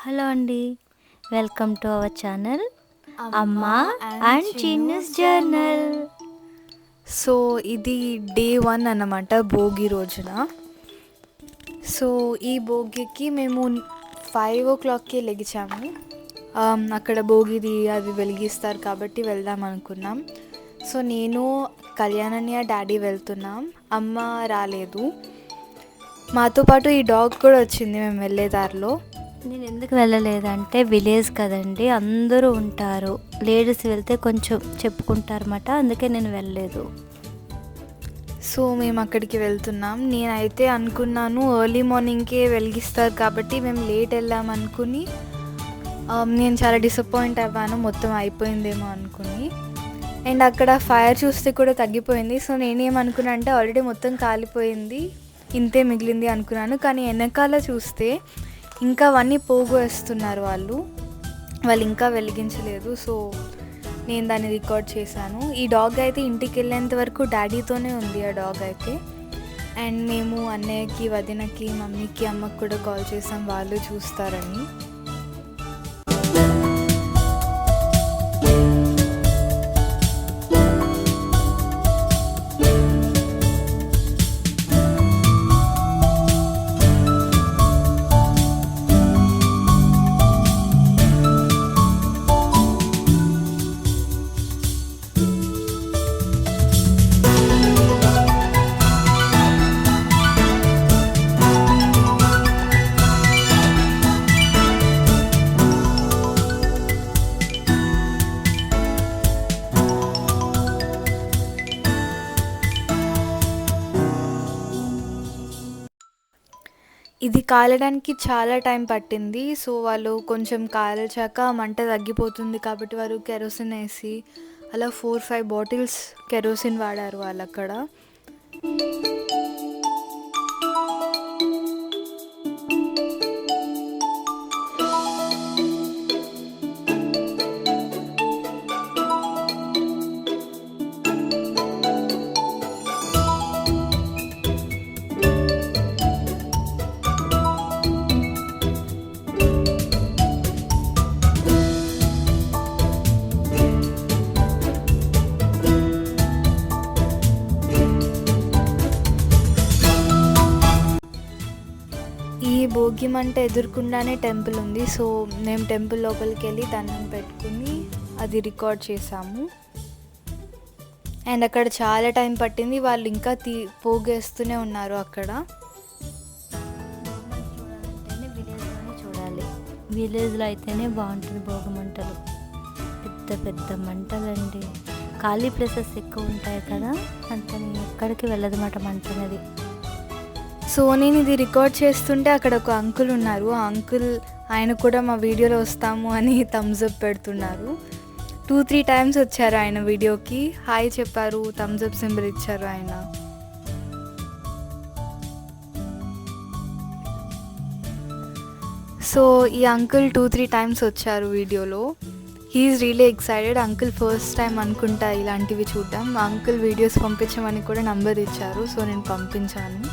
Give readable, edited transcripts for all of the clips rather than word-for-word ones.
Hello అండి. Welcome to our channel అమ్మ అమ్మ అండ్ చిన్నూస్ జర్నల్. సో ఇది డే 1 అన్నమాట, భోగి రోజున. సో ఈ భోగికి మేము 5 o'clockకి లెగిచాము. అక్కడ భోగిది అది వెలిగిస్తారు కాబట్టి వెళ్దాం అనుకున్నాం. సో నేను, కళ్యాణ్య, డాడీ వెళ్తున్నాం. అమ్మ రాలేదు. మాతో పాటు ఈ డాగ్ కూడా వచ్చింది మేము వెళ్ళే దారిలో. నేను ఎందుకు వెళ్ళలేదంటే విలేజ్ కదండి, అందరూ ఉంటారు. లేడీస్ వెళ్తే కొంచెం చెప్పుకుంటారన్నమాట, అందుకే నేను వెళ్ళలేదు. సో మేము అక్కడికి వెళ్తున్నాం. నేనైతే అనుకున్నాను ఎర్లీ మార్నింగ్కే వెలిగిస్తారు కాబట్టి మేము లేట్ వెళ్ళాం అనుకుని. నేను చాలా డిసప్పాయింట్ అవ్వాను, మొత్తం అయిపోయిందేమో అనుకుని. అండ్ అక్కడ ఫైర్ చూస్తే కూడా తగ్గిపోయింది. సో నేనేమనుకున్నా అంటే ఆల్రెడీ మొత్తం కాలిపోయింది, ఇంతే మిగిలింది అనుకున్నాను. కానీ వెనకాల చూస్తే ఇంకా అవన్నీ పోగు వేస్తున్నారు వాళ్ళు ఇంకా వెలిగించలేదు. సో నేను దాన్ని రికార్డ్ చేశాను. ఈ డాగ్ అయితే ఇంటికి వెళ్ళేంత వరకు డాడీతోనే ఉంది ఆ డాగ్ అయితే. అండ్ మేము అన్నయ్యకి, వదినకి, మమ్మీకి, అమ్మకి కూడా కాల్ చేసాం వాళ్ళు చూస్తారని. ఇది కాలడానికి చాలా టైం పట్టింది. సో వాళ్ళు కొంచెం కాల్చాక మంట తగ్గిపోతుంది కాబట్టి వారు కెరోసిన్ వేసి అలా 4-5 బాటిల్స్ కెరోసిన్ వాడారు వాళ్ళు అక్కడ. ఈ భోగి మంట ఎదుర్కొండానే టెంపుల్ ఉంది. సో మేము టెంపుల్ లోపలికి వెళ్ళి దండం పెట్టుకుని అది రికార్డ్ చేసాము. అండ్ అక్కడ చాలా టైం పట్టింది, వాళ్ళు ఇంకా పోగేస్తూనే ఉన్నారు అక్కడ. విలేజ్లోనే చూడాలి, విలేజ్లో అయితేనే బాగుంటుంది. భోగి మంటలు పెద్ద పెద్ద మంటలండి, ఖాళీ ప్లేసెస్ ఎక్కువ ఉంటాయి కదా, అంతని ఎక్కడికి వెళ్ళదన్నమాట మంట అనేది. సో నేను ఇది రికార్డ్ చేస్తుంటే అక్కడ ఒక అంకుల్ ఉన్నారు. ఆ అంకుల్ ఆయన కూడా మా వీడియోలో వస్తాము అని థమ్స్అప్ పెడుతున్నారు. 2-3 టైమ్స్ వచ్చారు ఆయన వీడియోకి, హాయ్ చెప్పారు, థమ్స్అప్ సింబల్ ఇచ్చారు ఆయన. సో ఈ అంకుల్ 2-3 టైమ్స్ వచ్చారు వీడియోలో. He's really excited. Uncle first time అనుకుంటా ఇలాంటివి చూద్దాం. అంకుల్ వీడియోస్ పంపించమని కూడా నంబర్ ఇచ్చారు. సో నేను పంపించాను.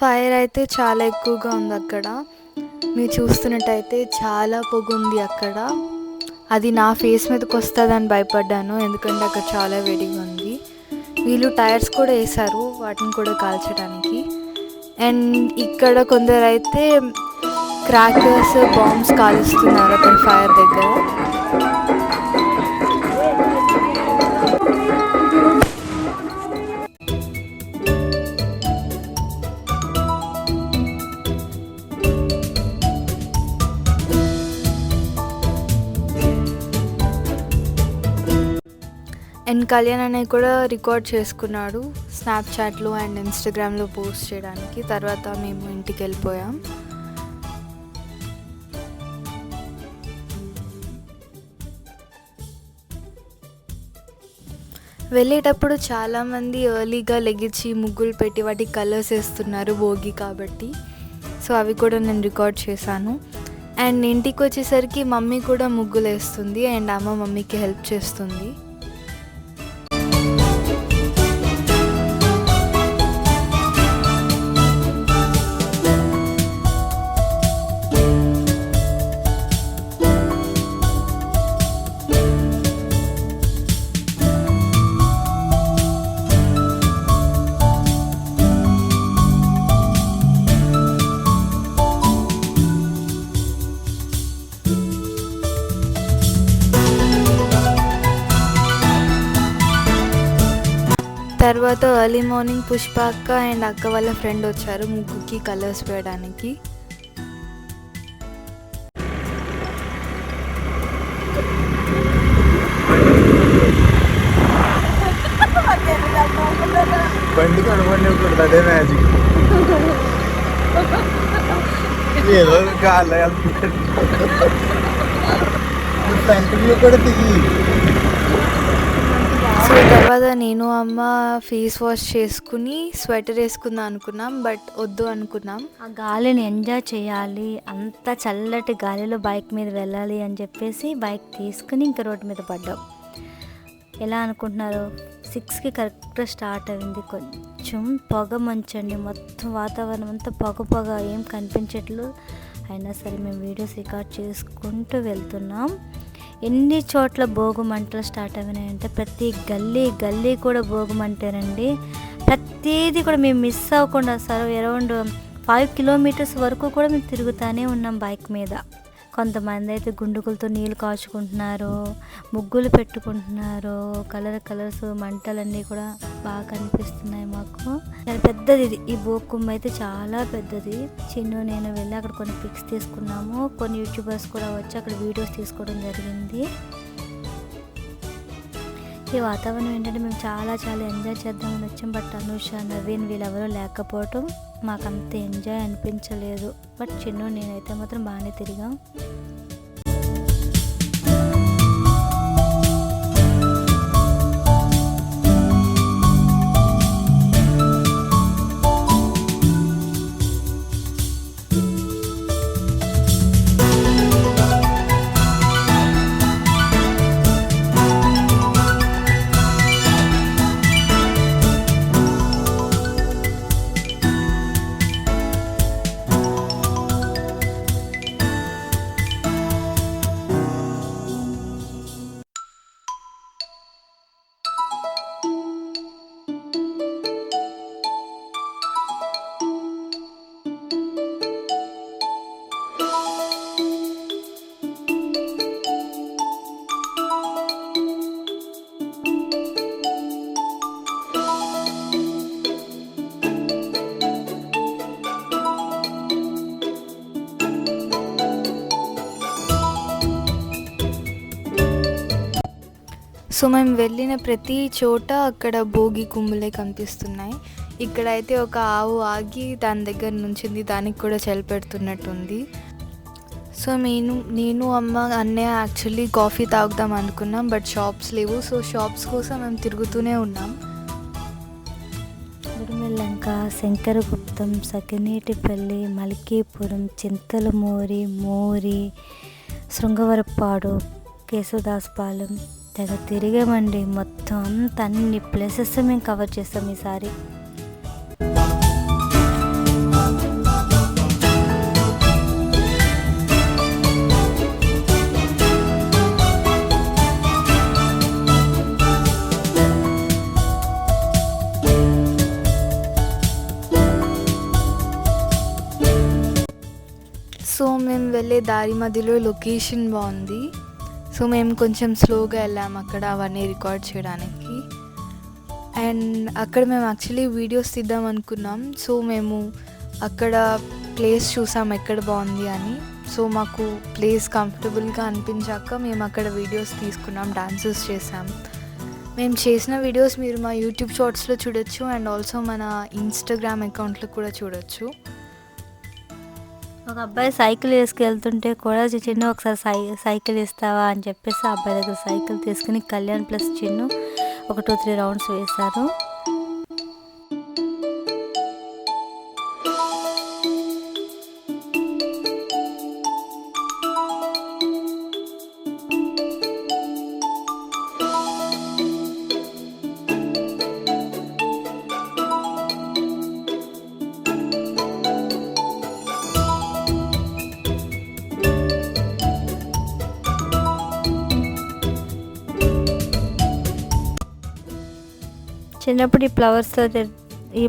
ఫైర్ అయితే చాలా ఎక్కువగా ఉంది అక్కడ. మీరు చూస్తున్నట్టయితే చాలా పొగ ఉంది అక్కడ. అది నా ఫేస్ మీదకి వస్తుందని భయపడ్డాను, ఎందుకంటే అక్కడ చాలా వేడిగా ఉంది. వీళ్ళు టైర్స్ కూడా వేశారు వాటిని కూడా కాల్చడానికి. అండ్ ఇక్కడ కొందరు అయితే క్రాకర్స్, బాంబ్స్ కాలుస్తున్నారు అక్కడ ఫైర్ దగ్గర. అండ్ కళ్యాణ్ అన్నయ్య కూడా రికార్డ్ చేసుకున్నాడు స్నాప్చాట్లో అండ్ ఇన్స్టాగ్రామ్లో పోస్ట్ చేయడానికి. తర్వాత మేము ఇంటికి వెళ్ళిపోయాం. వెళ్ళేటప్పుడు చాలామంది ఎర్లీగా లెగిచి ముగ్గులు పెట్టి వాటికి కలర్స్ వేస్తున్నారు భోగి కాబట్టి. సో అవి కూడా నేను రికార్డ్ చేశాను. అండ్ ఇంటికి వచ్చేసరికి మమ్మీ కూడా ముగ్గులు వేస్తుంది అండ్ అమ్మ మమ్మీకి హెల్ప్ చేస్తుంది. తర్వాత ఎర్లీ మార్నింగ్ పుష్ప అక్క అండ్ అక్క వాళ్ళ ఫ్రెండ్ వచ్చారు ముగ్గుకి కలర్స్ వేయడానికి. బండి కనుగొని అదే మ్యాజిక్ ఏదో గాలి కూడా దిగి. సో తర్వాత నేను అమ్మ ఫేస్ వాష్ చేసుకుని స్వెటర్ వేసుకుందాం అనుకున్నాం, బట్ వద్దు అనుకున్నాం. ఆ గాలిని ఎంజాయ్ చేయాలి, అంత చల్లటి గాలిలో బైక్ మీద వెళ్ళాలి అని చెప్పేసి బైక్ తీసుకుని ఇంకా రోడ్డు మీద పడ్డాం. ఎలా అనుకుంటున్నారు, 6కి కరెక్ట్గా స్టార్ట్ అయింది. కొంచెం పొగ మంచండి, మొత్తం వాతావరణం అంతా పొగ ఏం కనిపించట్లు. అయినా సరే మేము వీడియోస్ రికార్డ్ చేసుకుంటూ వెళ్తున్నాం. ఎన్ని చోట్ల భోగి మంటలు స్టార్ట్ అయినాయంటే ప్రతి గల్లీ కూడా భోగి మంటేనండి. ప్రతిదీ కూడా మేము మిస్ అవ్వకుండా అరౌండ్ 5 కిలోమీటర్స్ వరకు కూడా మేము తిరుగుతూనే ఉన్నాం బైక్ మీద. కొంతమంది అయితే గుండుకులతో నీళ్ళు కాచుకుంటున్నారు, ముగ్గులు పెట్టుకుంటున్నారు, కలర్స్ మంటలన్నీ కూడా బాగా కనిపిస్తున్నాయి మాకు. చాలా పెద్దది ఇది, ఈ భోగి అయితే చాలా పెద్దది. చిన్ను నేను వెళ్ళి అక్కడ కొన్ని పిక్స్ తీసుకున్నాము, కొన్ని యూట్యూబర్స్ కూడా వచ్చి అక్కడ వీడియోస్ తీసుకోవడం జరిగింది. ఈ వాతావరణం ఏంటంటే మేము చాలా ఎంజాయ్ చేద్దామని వచ్చాం. బట్ అనుష, నవీన్ వీళ్ళెవరూ లేకపోవటం మాకు అంత ఎంజాయ్ అనిపించలేదు. బట్ చిన్ను నేనైతే మాత్రం బాగానే తిరిగాం. సో మేము వెళ్ళిన ప్రతి చోట అక్కడ భోగి కుమ్ములే కనిపిస్తున్నాయి. ఇక్కడైతే ఒక ఆవు ఆగి దాని దగ్గర నుంచింది, దానికి కూడా చలిపెడుతున్నట్టుంది. సో నేను అమ్మ అన్నయ్య యాక్చువల్లీ కాఫీ తాగుదాం అనుకున్నాం, బట్ షాప్స్ లేవు. సో షాప్స్ కోసం మేము తిరుగుతూనే ఉన్నాం. గుడిమెల్లంక, శంకరగుప్తం, సకినేటిపల్లి, మల్కీపురం, చింతలమూరి, మోరి, శృంగవరపాడు, కేశవదాసపాలెం తెగ తిరిగామండి. మొత్తం అంతా అన్ని ప్లేసెస్ మేము కవర్ చేస్తాం ఈసారి. సో మేము వెళ్ళే దారి మధ్యలో లొకేషన్ బాగుంది. సో మేము కొంచెం స్లోగా వెళ్ళాము అక్కడ అవన్నీ రికార్డ్ చేయడానికి. అండ్ అక్కడ మేము యాక్చువల్లీ వీడియోస్ తీద్దాం అనుకున్నాం. సో మేము అక్కడ ప్లేస్ చూసాం ఎక్కడ బాగుంది అని. సో మాకు ప్లేస్ కంఫర్టబుల్గా అనిపించాక మేము అక్కడ వీడియోస్ తీసుకున్నాం, డాన్సెస్ చేసాం. మేము చేసిన వీడియోస్ మీరు మా యూట్యూబ్ షార్ట్స్లో చూడొచ్చు అండ్ ఆల్సో మన ఇన్స్టాగ్రామ్ అకౌంట్లో కూడా చూడొచ్చు. ఒక అబ్బాయి సైకిల్ వేసుకెళ్తుంటే కూడా చిన్ను ఒకసారి సైకిల్ ఇస్తావా అని చెప్పేసి ఆ అబ్బాయి దగ్గర సైకిల్ తీసుకుని కళ్యాణ్ ప్లస్ చిన్ను ఒక 2-3 రౌండ్స్ వేశారు. చిన్నప్పుడు ఈ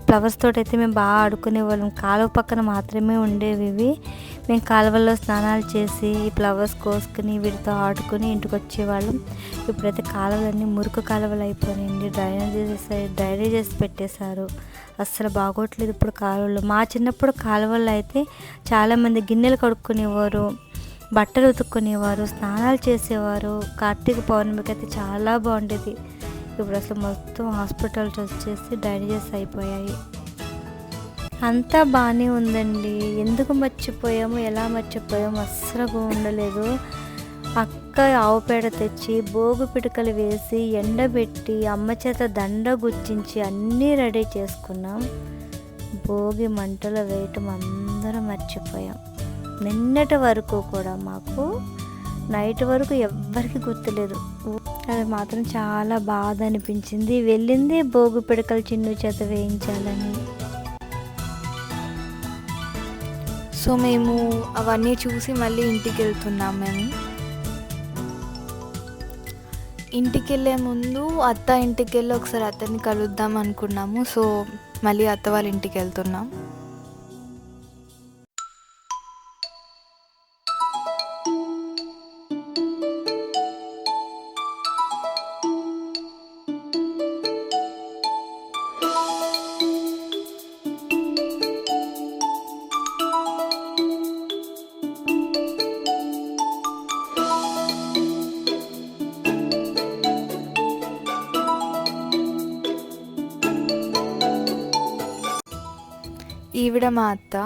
ఫ్లవర్స్ తోటి అయితే మేము బాగా ఆడుకునేవాళ్ళం. కాలువ పక్కన మాత్రమే ఉండేవి ఇవి. మేము కాలువల్లో స్నానాలు చేసి ఈ ఫ్లవర్స్ కోసుకుని వీటితో ఆడుకుని ఇంటికి వచ్చేవాళ్ళం. ఇప్పుడైతే కాలువలన్నీ మురికి కాలువలు అయిపోయినాయండి. డ్రైనేజెస్ పెట్టేశారు. అస్సలు బాగోట్లేదు ఇప్పుడు కాలువలు. మా చిన్నప్పుడు కాలువల్లో అయితే చాలామంది గిన్నెలు కడుక్కునేవారు, బట్టలు ఉతుక్కునేవారు, స్నానాలు చేసేవారు. కార్తీక పౌర్ణమికి అయితే చాలా బాగుండేది. ఇప్పుడు అసలు మొత్తం హాస్పిటల్స్ వచ్చేసి డ్రైనేజెస్ అయిపోయాయి. అంతా బాగానే ఉందండి. ఎందుకు మర్చిపోయాము, ఎలా మర్చిపోయాము అస్సలు ఉండలేదు. అక్క ఆవు పేడ తెచ్చి భోగు పిడకలు వేసి ఎండబెట్టి అమ్మ చేత దండ గుచ్చించి అన్నీ రెడీ చేసుకున్నాం. భోగి మంటలు వేయటం అందరం మర్చిపోయాం. నిన్నటి వరకు కూడా మాకు నైట్ వరకు ఎవ్వరికి గుర్తులేదు. అది మాత్రం చాలా బాధ అనిపించింది. వెళ్ళింది భోగి పిడకలు చిన్ను చేత వేయించాలని. సో మేము అవన్నీ చూసి మళ్ళీ ఇంటికి వెళ్తున్నాం. మేము ఇంటికి వెళ్ళే ముందు అత్త ఇంటికి వెళ్ళి ఒకసారి అత్తని కలుద్దాం అనుకున్నాము. సో మళ్ళీ అత్త వాళ్ళ ఇంటికి వెళ్తున్నాం. ఈవిడ మా అత్త.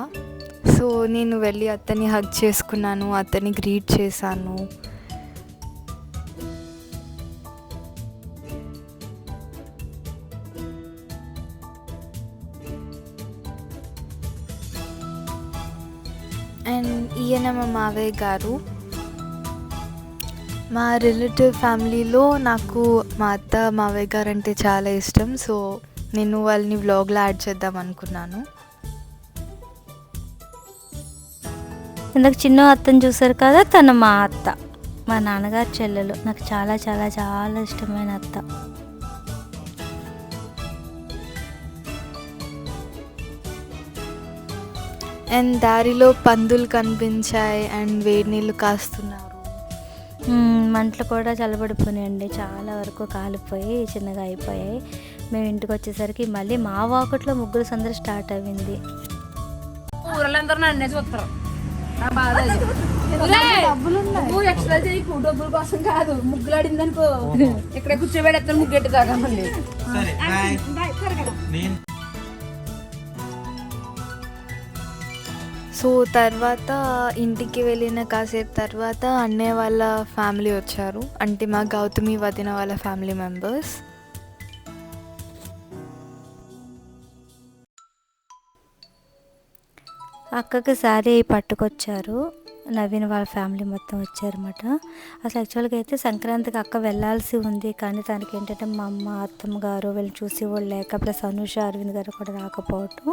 సో నేను వెళ్ళి అత్తని హగ్ చేసుకున్నాను, అత్తని గ్రీట్ చేశాను. అండ్ ఈయన మా మావయ్య గారు. మా రిలేటివ్ ఫ్యామిలీలో నాకు మా అత్త మావయ్య గారు అంటే చాలా ఇష్టం. సో నేను వాళ్ళని వ్లాగ్లో యాడ్ చేద్దాం అనుకున్నాను. ఇందాక చిన్న అత్తని చూసారు కదా, తను మా అత్త, మా నాన్నగారు చెల్లెలు. నాకు చాలా చాలా చాలా ఇష్టమైన అత్త. అండ్ దారిలో పందులు కనిపించాయి అండ్ వేడి నీళ్ళు కాస్తున్నారు. మంటలు కూడా చల్లబడిపోయినాయండి. చాలా వరకు కాలిపోయి చిన్నగా అయిపోయాయి. మేము ఇంటికి వచ్చేసరికి మళ్ళీ మా వాకట్లో ముగ్గురు సందడి స్టార్ట్ అయింది. ఊరలందరూ నన్నే చూస్తారు. నా బాధ ఎక్స్ట్రా చేయకు, డబ్బుల కోసం కాదు. ముగ్గులు ఆడిందనుకో ఇక్కడ కూర్చోబెడతాను ముగ్గెట్టి దాకా. మళ్ళీ సో తర్వాత ఇంటికి వెళ్ళిన కాసేపు తర్వాత అన్నయ్య వాళ్ళ ఫ్యామిలీ వచ్చారు. అంటే మా గౌతమి వదిన వాళ్ళ ఫ్యామిలీ మెంబర్స్. అక్కకి శారీ పట్టుకొచ్చారు. నవీన్ వాళ్ళ ఫ్యామిలీ మొత్తం వచ్చారన్నమాట. అసలు యాక్చువల్గా అయితే సంక్రాంతికి అక్క వెళ్ళాల్సి ఉంది. కానీ తనకి ఏంటంటే మా అమ్మ, అత్తమ్మ గారు వీళ్ళు చూసి వాళ్ళు లేక, ప్లస్ అనూష, అరవింద్ గారు కూడా రాకపోవటం,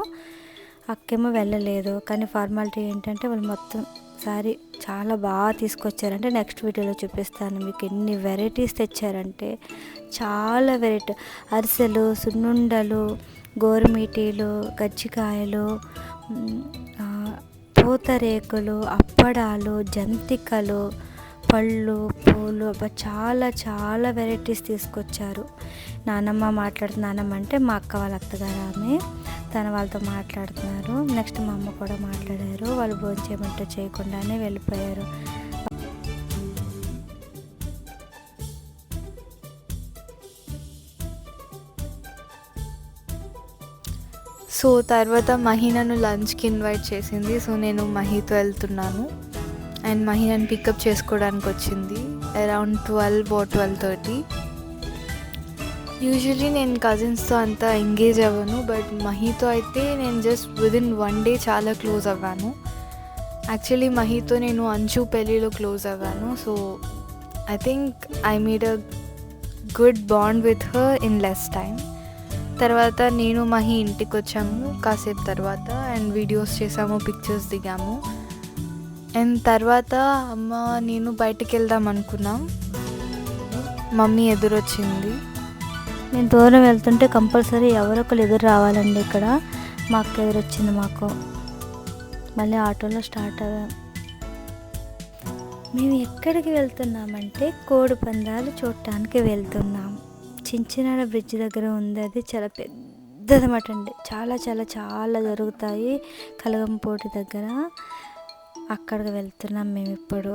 అక్కేమో వెళ్ళలేదు. కానీ ఫార్మాలిటీ ఏంటంటే వాళ్ళు మొత్తం శారీ చాలా బాగా తీసుకొచ్చారంటే నెక్స్ట్ వీడియోలో చూపిస్తాను మీకు. ఎన్ని వెరైటీస్ తెచ్చారంటే చాలా వెరైటీ. అరిసెలు, సున్నుండలు, గోరుమీటీలు, కజ్జికాయలు, పూతరేకులు, అప్పడాలు, జంతికలు, పళ్ళు, పూలు, చాలా చాలా వెరైటీస్ తీసుకొచ్చారు. నానమ్మ అంటే మా అక్క వాళ్ళ అత్తగారు ఆమె, తన వాళ్ళతో మాట్లాడుతున్నారు. నెక్స్ట్ మా అమ్మ కూడా మాట్లాడారు. వాళ్ళు భోజనం చేయమంటే చేయకుండానే వెళ్ళిపోయారు. సో తర్వాత మహి నన్ను లంచ్కి ఇన్వైట్ చేసింది. సో నేను మహితో వెళ్తున్నాను. అండ్ మహి నన్ను పికప్ చేసుకోవడానికి వచ్చింది అరౌండ్ 12 or 12:30. యూజువలీ నేను కజిన్స్తో అంతా ఎంగేజ్ అవ్వను, బట్ మహితో అయితే నేను జస్ట్ విదిన్ 1 day చాలా క్లోజ్ అవ్వాను. యాక్చువల్లీ మహితో నేను అంచు పెళ్ళిలో క్లోజ్ అవ్వాను. So I think I made a good bond with her in less time. తర్వాత నేను మహి ఇంటికి వచ్చాము కాసేపు తర్వాత అండ్ వీడియోస్ చేసాము, పిక్చర్స్ దిగాము. అండ్ తర్వాత అమ్మ నేను బయటికి వెళ్దాం అనుకున్నాం. మమ్మీ ఎదురొచ్చింది. నేను దూరం వెళ్తుంటే కంపల్సరీ ఎవరొకరు ఎదురు రావాలండి. ఇక్కడ మా అక్క ఎదురొచ్చింది మాకు. మళ్ళీ ఆటోలో స్టార్ట్ అయ్యాం. మేము ఎక్కడికి వెళ్తున్నామంటే కోడి పందాలు చూడటానికి వెళ్తున్నాం. చించినాడ బ్రిడ్జ్ దగ్గర ఉంది. అది చాలా పెద్దదన్నమాట అండి. చాలా చాలా చాలా జరుగుతాయి కలగంపోటి దగ్గర. అక్కడికి వెళ్తున్నాం మేము ఇప్పుడు.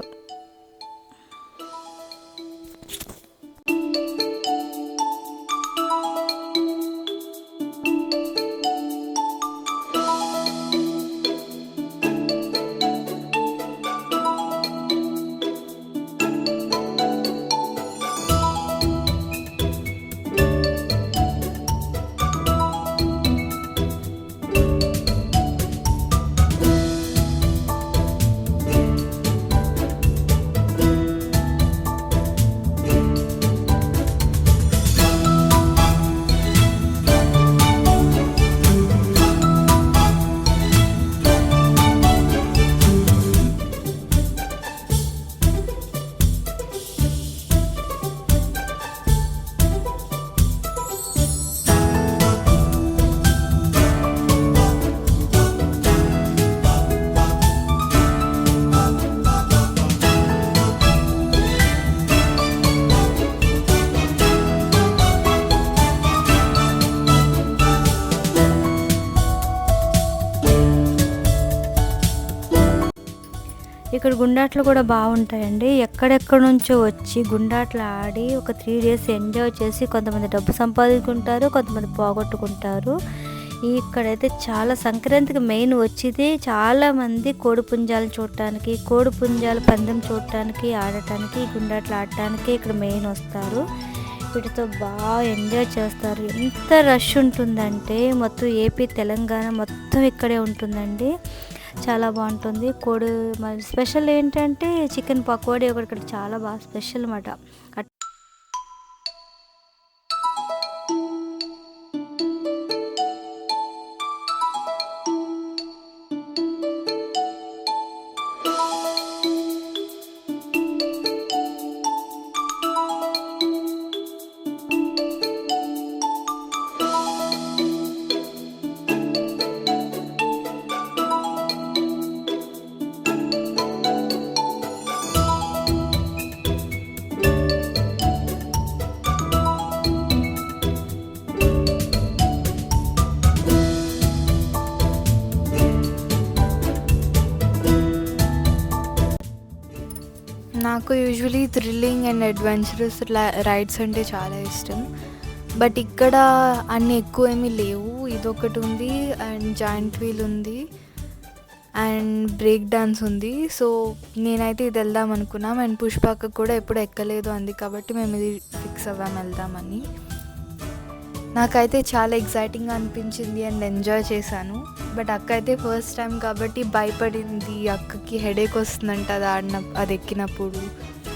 ఇక్కడ గుండాట్లు కూడా బాగుంటాయండి. ఎక్కడెక్కడ నుంచో వచ్చి గుండాట్లు ఆడి ఒక 3 days ఎంజాయ్ చేసి కొంతమంది డబ్బు సంపాదించుకుంటారు, కొంతమంది పోగొట్టుకుంటారు. ఇక్కడైతే చాలా సంక్రాంతికి మెయిన్ వచ్చేది చాలామంది కోడి పుంజాలు చూడటానికి, కోడి పుంజాల పందెం చూడటానికి, ఆడటానికి, గుండాట్లు ఆడటానికి ఇక్కడ మెయిన్ వస్తారు. వీటితో బాగా ఎంజాయ్ చేస్తారు. ఎంత రష్ ఉంటుందంటే మొత్తం ఏపీ, తెలంగాణ మొత్తం ఇక్కడే ఉంటుందండి. చాలా బాగుంటుంది. కోడి మరి స్పెషల్ ఏంటంటే చికెన్ పకోడీ ఒకటి ఇక్కడ చాలా బాగా స్పెషల్ అన్నమాట. నాకు usually thrilling and adventurous rides అంటే చాలా ఇష్టం. బట్ ఇక్కడ అన్నీ ఎక్కువ ఏమీ లేవు. ఇదొకటి ఉంది అండ్ జాయింట్ వీల్ ఉంది అండ్ బ్రేక్ డాన్స్ ఉంది. సో నేనైతే ఇది వెళ్దాం అనుకున్నాం. అండ్ పుష్పక్క కూడా ఎప్పుడు ఎక్కలేదు అంది కాబట్టి మేము ఇది ఫిక్స్ అవ్వాం వెళ్దామని. నాకైతే చాలా ఎగ్జైటింగ్గా అనిపించింది అండ్ ఎంజాయ్ చేశాను. బట్ అక్క అయితే ఫస్ట్ టైం కాబట్టి భయపడింది. అక్కకి హెడేక్ వస్తుందంట అది ఎక్కినప్పుడు.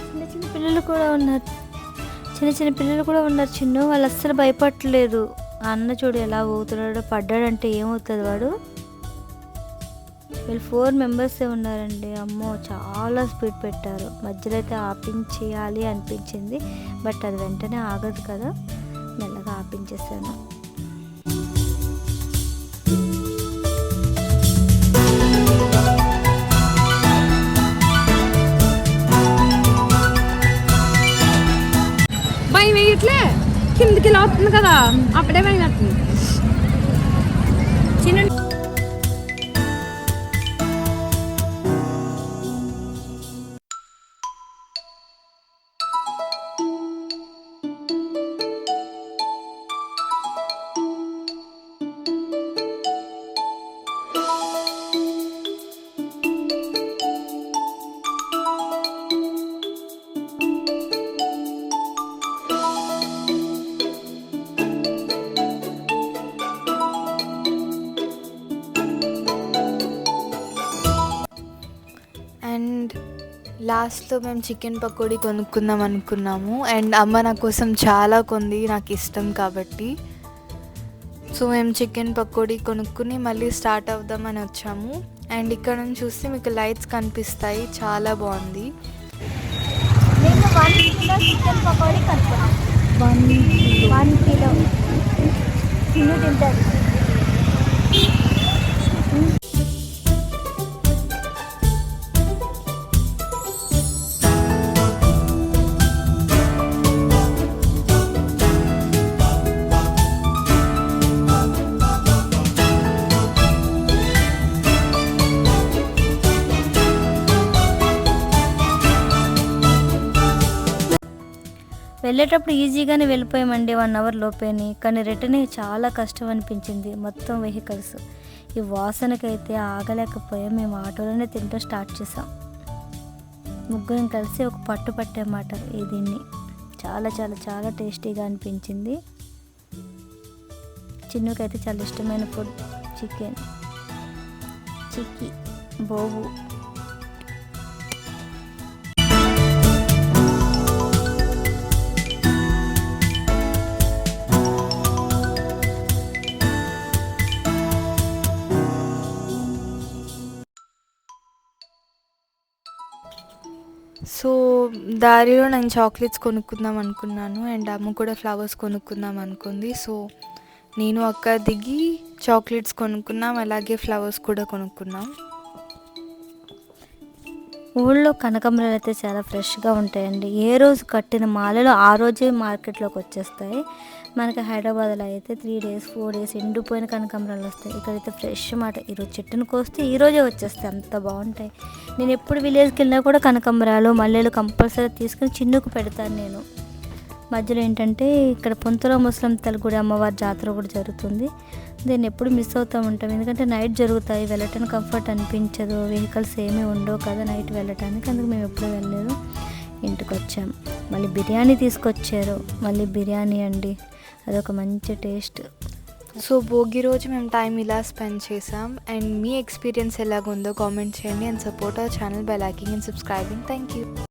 చిన్న చిన్న పిల్లలు కూడా ఉన్నారు. చిన్న వాళ్ళు అస్సలు భయపడలేదు. అన్న చూడు ఎలా ఊగుతున్నాడో, పడ్డాడంటే ఏమవుతుంది వాడు. వీళ్ళు 4 members ఉన్నారండి. అమ్మో చాలా స్పీడ్ పెట్టారు. మధ్యలో అయితే ఆపించేయాలి అనిపించింది. బట్ అది వెంటనే ఆగదు కదా, మెల్లగా ఆపించేసాను. భయం వేయట్లే, కిందకి ఇలా వస్తుంది కదా అప్పుడే భయం వేస్తుంది. చిన్న అండ్ లాస్ట్లో మేము చికెన్ పకోడీ కొనుక్కుందాం అనుకున్నాము. అండ్ అమ్మ నా కోసం చాలా కొంది, నాకు ఇష్టం కాబట్టి. సో మేము చికెన్ పకోడీ కొనుక్కుని మళ్ళీ స్టార్ట్ అవుదామని వచ్చాము. అండ్ ఇక్కడ నుంచి చూస్తే మీకు లైట్స్ కనిపిస్తాయి, చాలా బాగుంది. నేను 1 kg చికెన్ పకోడీ కనుక్కున్నాను. 1 కిలో చిన్ను తింటారు. వెళ్ళేటప్పుడు ఈజీగానే వెళ్ళిపోయామండి 1 అవర్ లోపేని. కానీ రిటర్న్ చాలా కష్టం అనిపించింది. మొత్తం వెహికల్స్ ఈ వాసనకైతే ఆగలేకపోయాం. మేము ఆటోలోనే తింటూ స్టార్ట్ చేసాం. ముగ్గురం కలిసి ఒక పట్టు పట్టామాట దీన్ని. చాలా చాలా చాలా టేస్టీగా అనిపించింది. చిన్నుకైతే చాలా ఇష్టమైన ఫుడ్ చిక్కీ బోవు. సో దారిలో నేను చాక్లెట్స్ కొనుక్కుందాం అనుకున్నాను అండ్ అమ్మ కూడా ఫ్లవర్స్ కొనుక్కుందాం అనుకుంది. సో నేను అక్క దిగి చాక్లెట్స్ కొనుక్కున్నాం, అలాగే ఫ్లవర్స్ కూడా కొనుక్కున్నాం. ఊళ్ళో కనకాంబరాలు అయితే చాలా ఫ్రెష్గా ఉంటాయండి. ఏ రోజు కట్టిన మాలలు ఆ రోజే మార్కెట్లోకి వచ్చేస్తాయి. మనకి హైదరాబాద్లో అయితే 3 days 4 days ఎండిపోయిన కనకాంబరాలు వస్తాయి. ఇక్కడైతే ఫ్రెష్ మాట ఈరోజు చెట్టును కోస్తే ఈరోజే వచ్చేస్తాయి. అంత బాగుంటాయి. నేను ఎప్పుడు విలేజ్కి వెళ్ళినా కూడా కనకాంబరాలు మల్లెలు కంపల్సరీ తీసుకుని చిన్నుకు పెడతాను నేను. మధ్యలో ఏంటంటే ఇక్కడ పొంతుల ముస్లిం గుడి అమ్మవారి జాతర కూడా జరుగుతుంది. దీన్ని ఎప్పుడు మిస్ అవుతూ ఉంటాం. ఎందుకంటే నైట్ జరుగుతాయి, వెళ్ళటానికి కంఫర్ట్ అనిపించదు, వెహికల్స్ ఏమీ ఉండవు కదా నైట్ వెళ్ళటానికి. అందుకు మేము ఎప్పుడు వెళ్ళలేదు. ఇంటికి వచ్చాం. మళ్ళీ బిర్యానీ తీసుకొచ్చారు. మళ్ళీ బిర్యానీ అండి, అదొక మంచి టేస్ట్. సో భోగి రోజు మేము టైం ఇలా స్పెండ్ చేసాం. అండ్ మీ ఎక్స్పీరియన్స్ ఎలాగుందో కామెంట్ చేయండి and support our channel by liking and subscribing. Thank you.